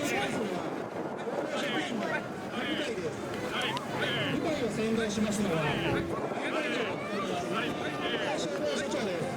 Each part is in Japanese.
舞台を先導しますのは社長です。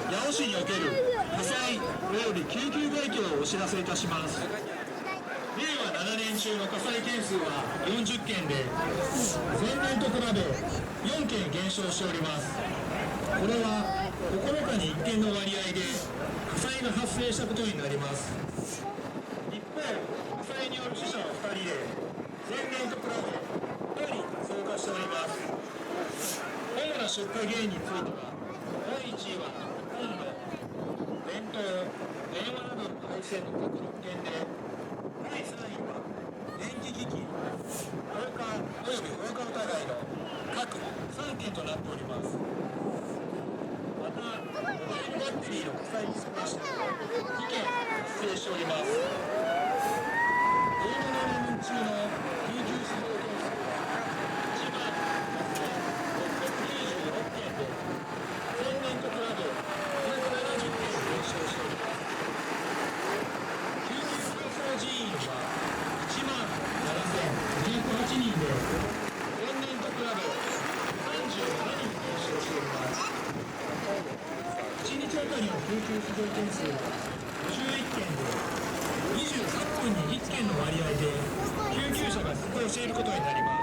八尾市における火災および救急外況をお知らせいたします。令和7年中の火災件数は40件で、前年と比べ4件減少しております。これは9日に1件の割合で火災が発生したことになります。一方、火災による死者は2人で、前年と比べ2人増加しております。主な出火原因については、第1位はコンロ、電灯、電話などの配線の各6件で、第3位は電気機器、放火および放火疑いの各3件となっております。また、モバイルバッテリーの火災につきましては2件発生しております。令和7年中の救急出動件数は1万8696件で、前年と比べ270件減少しております。救急搬送人員は1万7208人で、前年と比べあたりの救急出動件数は51件で23分に1件の割合で救急車が出動していることになります。